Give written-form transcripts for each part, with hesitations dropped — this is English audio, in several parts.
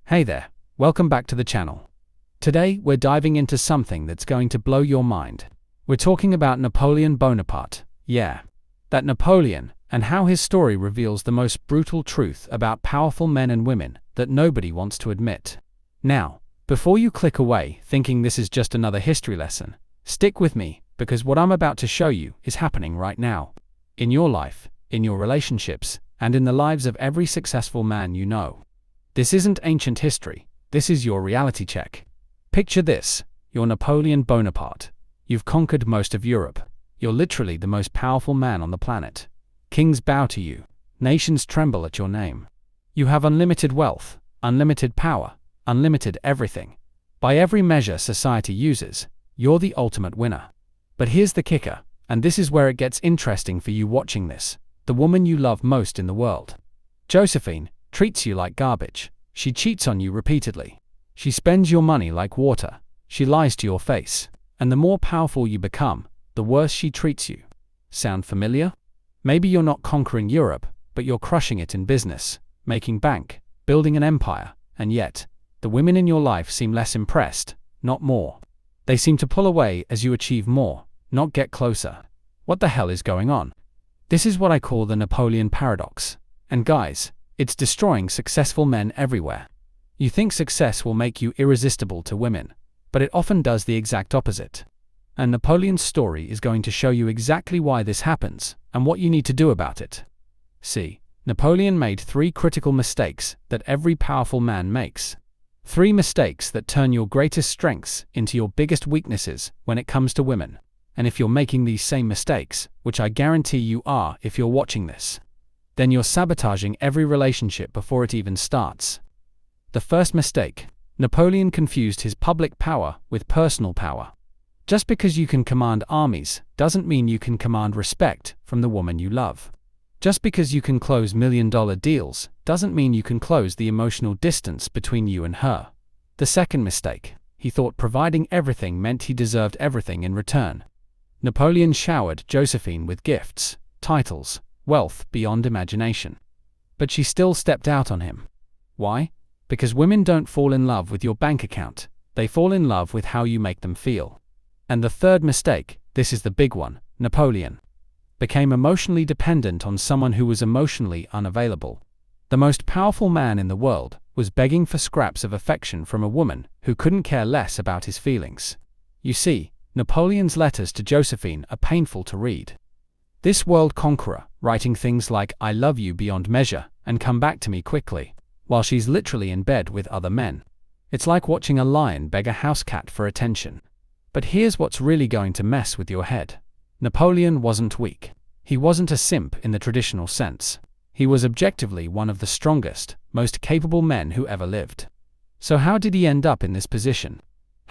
Hey there, welcome back to the channel. Today we're diving into something that's going to blow your mind. We're talking about Napoleon Bonaparte. Yeah, that Napoleon, and how his story reveals the most brutal truth about powerful men and women that nobody wants to admit. Now, before you click away thinking this is just another history lesson, stick with me because what I'm about to show you is happening right now. In your life, in your relationships, and in the lives of every successful man you know. This isn't ancient history, this is your reality check. Picture this, you're Napoleon Bonaparte. You've conquered most of Europe. You're literally the most powerful man on the planet. Kings bow to you. Nations tremble at your name. You have unlimited wealth, unlimited power, unlimited everything. By every measure society uses, you're the ultimate winner. But here's the kicker, and this is where it gets interesting for you watching this. The woman you love most in the world, Josephine, treats you like garbage. She cheats on you repeatedly. She spends your money like water. She lies to your face. And the more powerful you become, the worse she treats you. Sound familiar? Maybe you're not conquering Europe, but you're crushing it in business, making bank, building an empire, and yet, the women in your life seem less impressed, not more. They seem to pull away as you achieve more, not get closer. What the hell is going on? This is what I call the Napoleon paradox. And guys, it's destroying successful men everywhere. You think success will make you irresistible to women, but it often does the exact opposite. And Napoleon's story is going to show you exactly why this happens and what you need to do about it. See, Napoleon made 3 critical mistakes that every powerful man makes. 3 mistakes that turn your greatest strengths into your biggest weaknesses when it comes to women. And if you're making these same mistakes, which I guarantee you are if you're watching this, then you're sabotaging every relationship before it even starts. The first mistake, Napoleon confused his public power with personal power. Just because you can command armies doesn't mean you can command respect from the woman you love. Just because you can close million-dollar deals doesn't mean you can close the emotional distance between you and her. The second mistake, he thought providing everything meant he deserved everything in return. Napoleon showered Josephine with gifts, titles, wealth beyond imagination. But she still stepped out on him. Why? Because women don't fall in love with your bank account, they fall in love with how you make them feel. And the third mistake, this is the big one, Napoleon became emotionally dependent on someone who was emotionally unavailable. The most powerful man in the world was begging for scraps of affection from a woman who couldn't care less about his feelings. You see, Napoleon's letters to Josephine are painful to read. This world conqueror, writing things like "I love you beyond measure" and "come back to me quickly," while she's literally in bed with other men. It's like watching a lion beg a house cat for attention. But here's what's really going to mess with your head. Napoleon wasn't weak. He wasn't a simp in the traditional sense. He was objectively one of the strongest, most capable men who ever lived. So how did he end up in this position?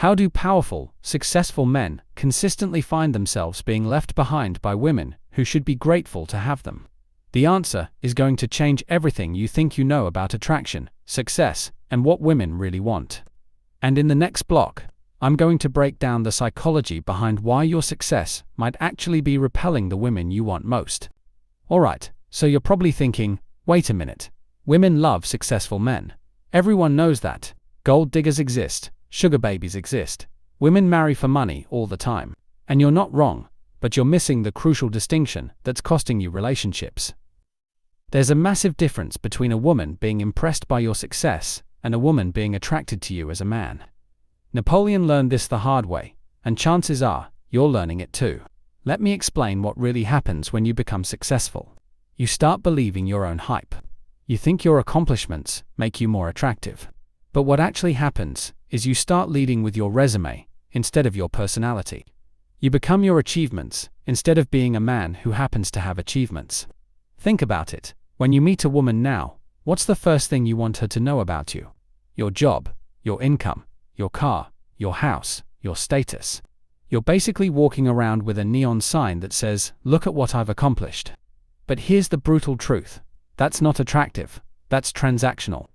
How do powerful, successful men consistently find themselves being left behind by women who should be grateful to have them? The answer is going to change everything you think you know about attraction, success, and what women really want. And in the next block, I'm going to break down the psychology behind why your success might actually be repelling the women you want most. Alright, so you're probably thinking, wait a minute, women love successful men. Everyone knows that. Gold diggers exist. Sugar babies exist. Women marry for money all the time. And you're not wrong, but you're missing the crucial distinction that's costing you relationships. There's a massive difference between a woman being impressed by your success and a woman being attracted to you as a man. Napoleon learned this the hard way, and chances are you're learning it too. Let me explain what really happens when you become successful. You start believing your own hype. You think your accomplishments make you more attractive. But what actually happens is you start leading with your resume instead of your personality. You become your achievements instead of being a man who happens to have achievements. Think about it. When you meet a woman now, what's the first thing you want her to know about you? Your job, your income, your car, your house, your status. You're basically walking around with a neon sign that says, "Look at what I've accomplished." But here's the brutal truth. That's not attractive. That's transactional.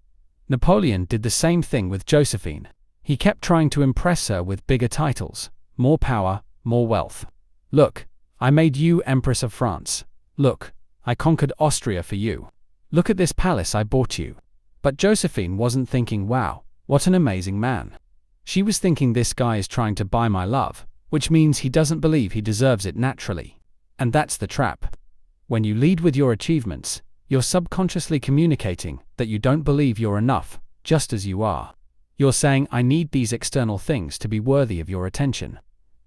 Napoleon did the same thing with Josephine. He kept trying to impress her with bigger titles, more power, more wealth. "Look, I made you Empress of France. Look, I conquered Austria for you. Look at this palace I bought you. But Josephine wasn't thinking, wow, what an amazing man. She was thinking, this guy is trying to buy my love, which means he doesn't believe he deserves it naturally. And that's the trap. When you lead with your achievements, you're subconsciously communicating that you don't believe you're enough, just as you are. You're saying, I need these external things to be worthy of your attention.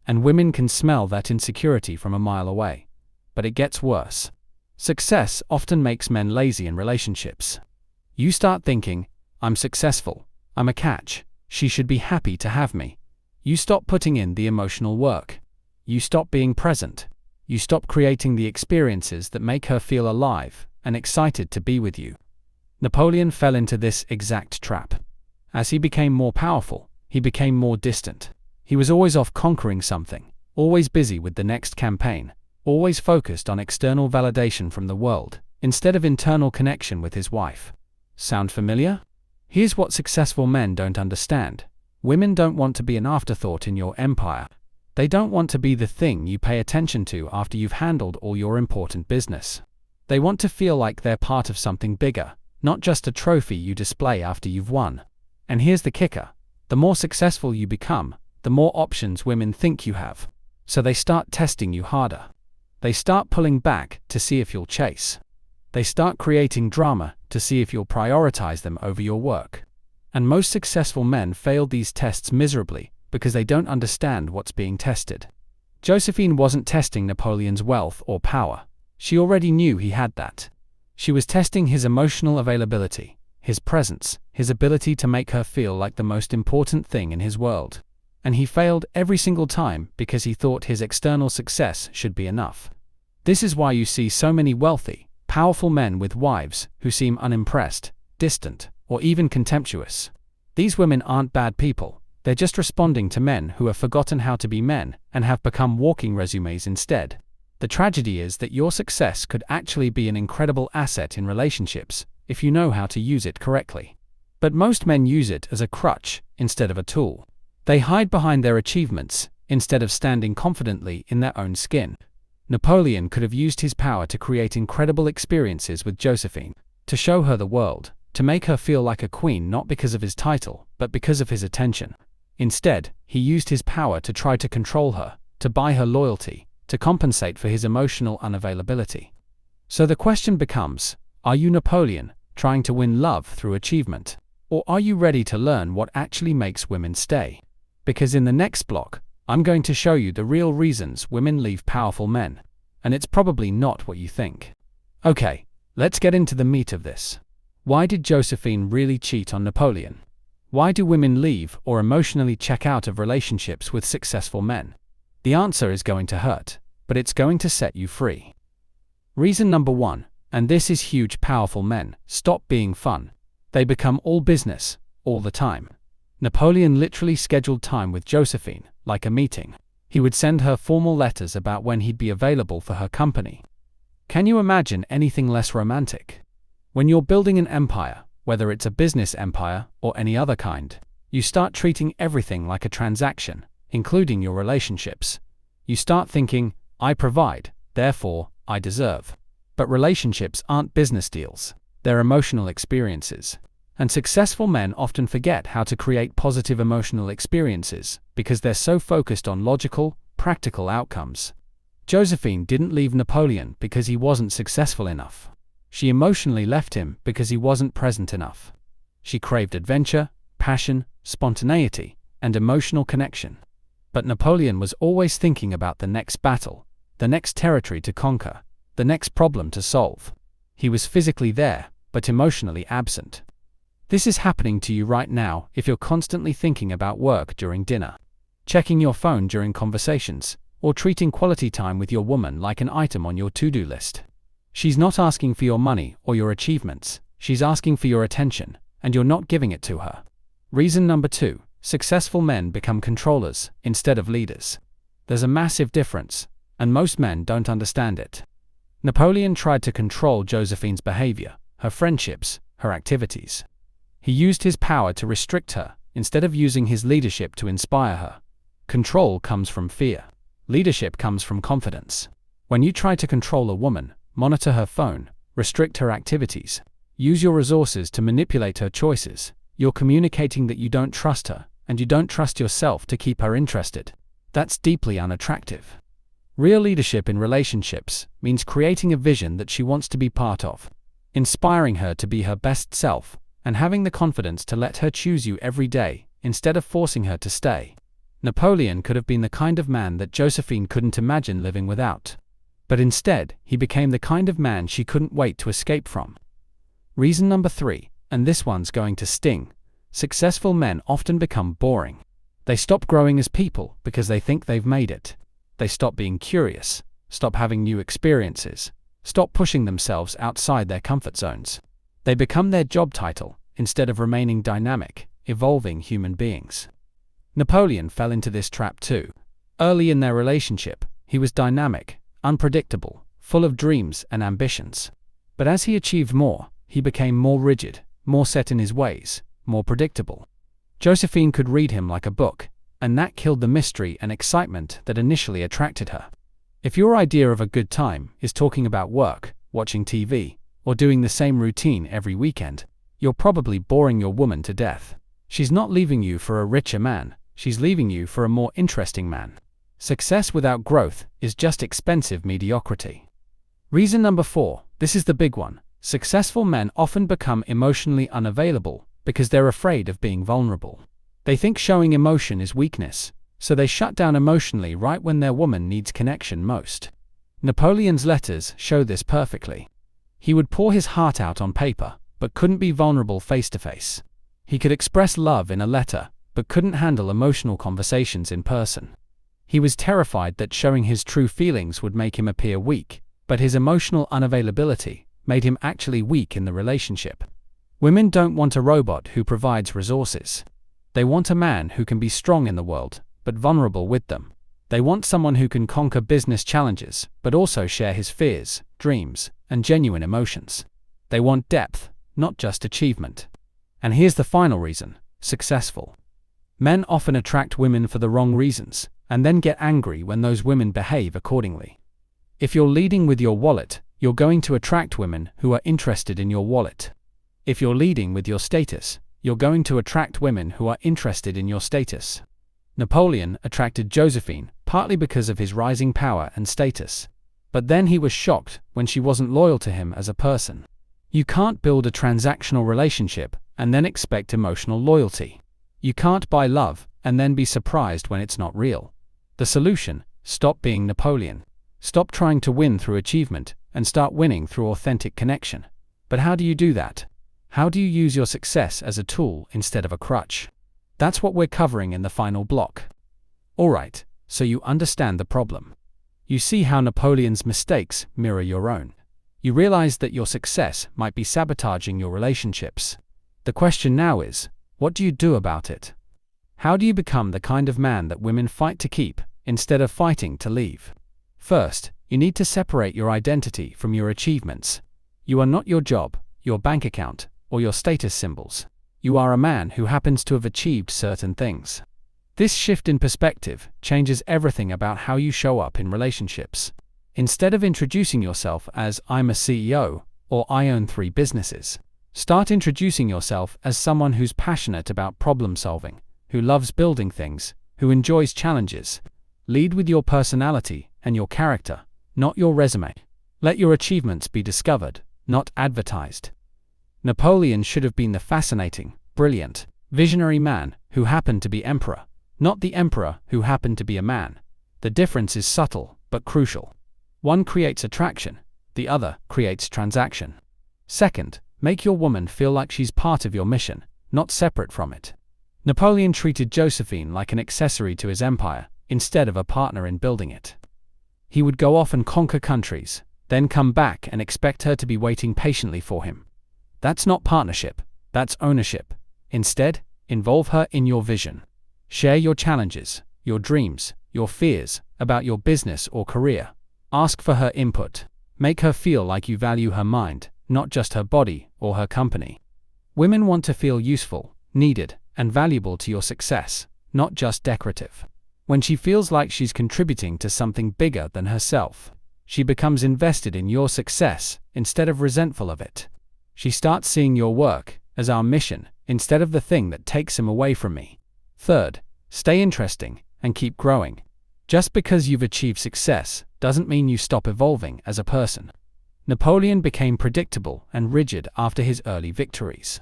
And women can smell that insecurity from a mile away. But it gets worse. Success often makes men lazy in relationships. You start thinking, I'm successful, I'm a catch, she should be happy to have me. You stop putting in the emotional work. You stop being present. You stop creating the experiences that make her feel alive and excited to be with you. Napoleon fell into this exact trap. As he became more powerful, he became more distant. He was always off conquering something, always busy with the next campaign, always focused on external validation from the world, instead of internal connection with his wife. Sound familiar? Here's what successful men don't understand. Women don't want to be an afterthought in your empire. They don't want to be the thing you pay attention to after you've handled all your important business. They want to feel like they're part of something bigger, not just a trophy you display after you've won. And here's the kicker. The more successful you become, the more options women think you have. So they start testing you harder. They start pulling back to see if you'll chase. They start creating drama to see if you'll prioritize them over your work. And most successful men failed these tests miserably because they don't understand what's being tested. Josephine wasn't testing Napoleon's wealth or power. She already knew he had that. She was testing his emotional availability, his presence, his ability to make her feel like the most important thing in his world. And he failed every single time because he thought his external success should be enough. This is why you see so many wealthy, powerful men with wives who seem unimpressed, distant, or even contemptuous. These women aren't bad people. They're just responding to men who have forgotten how to be men and have become walking resumes instead. The tragedy is that your success could actually be an incredible asset in relationships if you know how to use it correctly. But most men use it as a crutch instead of a tool. They hide behind their achievements instead of standing confidently in their own skin. Napoleon could have used his power to create incredible experiences with Josephine, to show her the world, to make her feel like a queen not because of his title, but because of his attention. Instead, he used his power to try to control her, to buy her loyalty, to compensate for his emotional unavailability. So the question becomes, are you Napoleon, trying to win love through achievement? Or are you ready to learn what actually makes women stay? Because in the next block, I'm going to show you the real reasons women leave powerful men. And it's probably not what you think. Okay, let's get into the meat of this. Why did Josephine really cheat on Napoleon? Why do women leave or emotionally check out of relationships with successful men? The answer is going to hurt, but it's going to set you free. Reason number 1, and this is huge: powerful men stop being fun. They become all business, all the time. Napoleon literally scheduled time with Josephine, like a meeting. He would send her formal letters about when he'd be available for her company. Can you imagine anything less romantic? When you're building an empire, whether it's a business empire or any other kind, you start treating everything like a transaction, including your relationships. You start thinking, I provide, therefore, I deserve. But relationships aren't business deals. They're emotional experiences. And successful men often forget how to create positive emotional experiences because they're so focused on logical, practical outcomes. Josephine didn't leave Napoleon because he wasn't successful enough. She emotionally left him because he wasn't present enough. She craved adventure, passion, spontaneity, and emotional connection. But Napoleon was always thinking about the next battle, the next territory to conquer, the next problem to solve. He was physically there, but emotionally absent. This is happening to you right now if you're constantly thinking about work during dinner, checking your phone during conversations, or treating quality time with your woman like an item on your to-do list. She's not asking for your money or your achievements, she's asking for your attention, and you're not giving it to her. Reason number 2, successful men become controllers instead of leaders. There's a massive difference, and most men don't understand it. Napoleon tried to control Josephine's behavior, her friendships, her activities. He used his power to restrict her, instead of using his leadership to inspire her. Control comes from fear. Leadership comes from confidence. When you try to control a woman, monitor her phone, restrict her activities, use your resources to manipulate her choices. You're communicating that you don't trust her, and you don't trust yourself to keep her interested. That's deeply unattractive. Real leadership in relationships means creating a vision that she wants to be part of, inspiring her to be her best self, and having the confidence to let her choose you every day, instead of forcing her to stay. Napoleon could have been the kind of man that Josephine couldn't imagine living without. But instead, he became the kind of man she couldn't wait to escape from. Reason number 3, and this one's going to sting. Successful men often become boring. They stop growing as people because they think they've made it. They stop being curious, stop having new experiences, stop pushing themselves outside their comfort zones. They become their job title instead of remaining dynamic, evolving human beings. Napoleon fell into this trap too. Early in their relationship, he was dynamic, unpredictable, full of dreams and ambitions. But as he achieved more, he became more rigid, more set in his ways, more predictable. Josephine could read him like a book, and that killed the mystery and excitement that initially attracted her. If your idea of a good time is talking about work, watching TV, or doing the same routine every weekend, you're probably boring your woman to death. She's not leaving you for a richer man, she's leaving you for a more interesting man. Success without growth is just expensive mediocrity. Reason number 4, this is the big one. Successful men often become emotionally unavailable because they're afraid of being vulnerable. They think showing emotion is weakness, so they shut down emotionally right when their woman needs connection most. Napoleon's letters show this perfectly. He would pour his heart out on paper, but couldn't be vulnerable face to face. He could express love in a letter, but couldn't handle emotional conversations in person. He was terrified that showing his true feelings would make him appear weak, but his emotional unavailability made him actually weak in the relationship. Women don't want a robot who provides resources. They want a man who can be strong in the world, but vulnerable with them. They want someone who can conquer business challenges, but also share his fears, dreams, and genuine emotions. They want depth, not just achievement. And here's the final reason: successful men often attract women for the wrong reasons, and then get angry when those women behave accordingly. If you're leading with your wallet, you're going to attract women who are interested in your wallet. If you're leading with your status, you're going to attract women who are interested in your status. Napoleon attracted Josephine partly because of his rising power and status. But then he was shocked when she wasn't loyal to him as a person. You can't build a transactional relationship and then expect emotional loyalty. You can't buy love and then be surprised when it's not real. The solution: stop being Napoleon. Stop trying to win through achievement and start winning through authentic connection. But how do you do that? How do you use your success as a tool instead of a crutch? That's what we're covering in the final block. Alright, so you understand the problem. You see how Napoleon's mistakes mirror your own. You realize that your success might be sabotaging your relationships. The question now is, what do you do about it? How do you become the kind of man that women fight to keep, instead of fighting to leave? First, you need to separate your identity from your achievements. You are not your job, your bank account, or your status symbols. You are a man who happens to have achieved certain things. This shift in perspective changes everything about how you show up in relationships. Instead of introducing yourself as "I'm a CEO" or "I own 3 businesses," start introducing yourself as someone who's passionate about problem solving, who loves building things, who enjoys challenges. Lead with your personality and your character, not your resume. Let your achievements be discovered, not advertised. Napoleon should have been the fascinating, brilliant, visionary man who happened to be emperor, not the emperor who happened to be a man. The difference is subtle, but crucial. One creates attraction, the other creates transaction. Second, make your woman feel like she's part of your mission, not separate from it. Napoleon treated Josephine like an accessory to his empire, instead of a partner in building it. He would go off and conquer countries, then come back and expect her to be waiting patiently for him. That's not partnership, that's ownership. Instead, involve her in your vision. Share your challenges, your dreams, your fears about your business or career. Ask for her input. Make her feel like you value her mind, not just her body or her company. Women want to feel useful, needed, and valuable to your success, not just decorative. When she feels like she's contributing to something bigger than herself, she becomes invested in your success instead of resentful of it. She starts seeing your work as our mission instead of the thing that takes him away from me. Third, stay interesting and keep growing. Just because you've achieved success doesn't mean you stop evolving as a person. Napoleon became predictable and rigid after his early victories.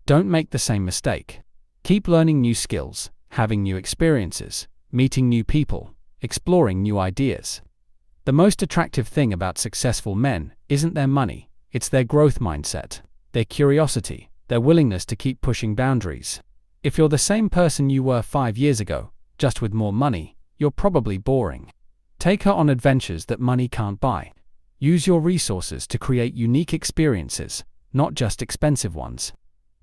Don't make the same mistake. Keep learning new skills, having new experiences, meeting new people, exploring new ideas. The most attractive thing about successful men isn't their money, it's their growth mindset, their curiosity, their willingness to keep pushing boundaries. If you're the same person you were 5 years ago, just with more money, you're probably boring. Take her on adventures that money can't buy. Use your resources to create unique experiences, not just expensive ones.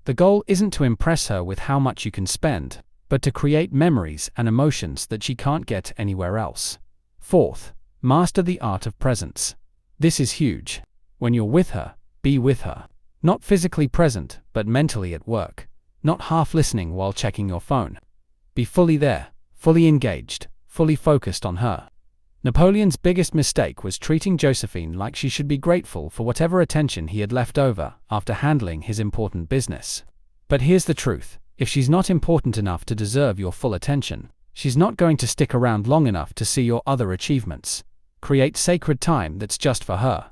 The goal isn't to impress her with how much you can spend, but to create memories and emotions that she can't get anywhere else. Fourth, master the art of presence. This is huge. When you're with her, be with her. Not physically present, but mentally at work. Not half listening while checking your phone. Be fully there, fully engaged, fully focused on her. Napoleon's biggest mistake was treating Josephine like she should be grateful for whatever attention he had left over after handling his important business. But here's the truth. If she's not important enough to deserve your full attention, she's not going to stick around long enough to see your other achievements. Create sacred time that's just for her.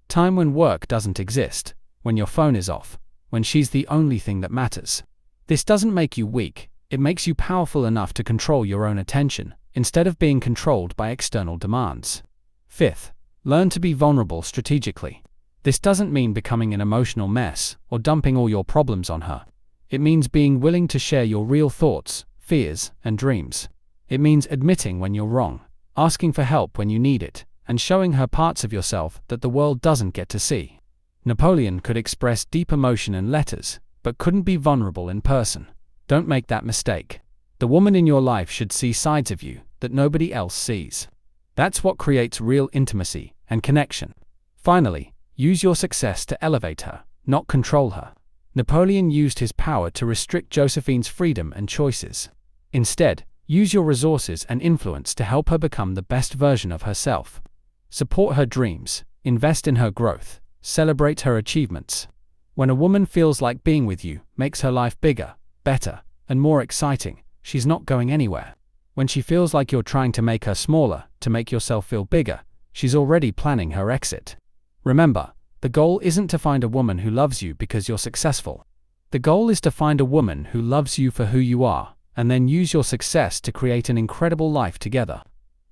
Time when work doesn't exist, when your phone is off, when she's the only thing that matters. This doesn't make you weak, it makes you powerful enough to control your own attention, instead of being controlled by external demands. Fifth, learn to be vulnerable strategically. This doesn't mean becoming an emotional mess or dumping all your problems on her. It means being willing to share your real thoughts, fears, and dreams. It means admitting when you're wrong, asking for help when you need it, and showing her parts of yourself that the world doesn't get to see. Napoleon could express deep emotion in letters, but couldn't be vulnerable in person. Don't make that mistake. The woman in your life should see sides of you that nobody else sees. That's what creates real intimacy and connection. Finally, use your success to elevate her, not control her. Napoleon used his power to restrict Josephine's freedom and choices. Instead, use your resources and influence to help her become the best version of herself. Support her dreams, invest in her growth, celebrate her achievements. When a woman feels like being with you makes her life bigger, better, and more exciting, she's not going anywhere. When she feels like you're trying to make her smaller to make yourself feel bigger, she's already planning her exit. Remember, the goal isn't to find a woman who loves you because you're successful. The goal is to find a woman who loves you for who you are, and then use your success to create an incredible life together.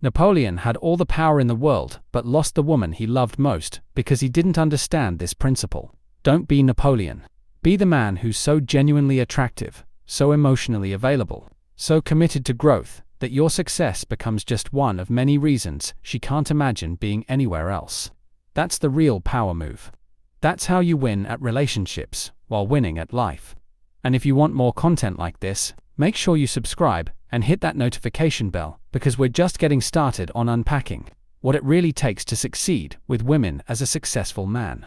Napoleon had all the power in the world but lost the woman he loved most because he didn't understand this principle. Don't be Napoleon. Be the man who's so genuinely attractive, so emotionally available, so committed to growth, that your success becomes just one of many reasons she can't imagine being anywhere else. That's the real power move. That's how you win at relationships while winning at life. And if you want more content like this, make sure you subscribe and hit that notification bell, because we're just getting started on unpacking what it really takes to succeed with women as a successful man.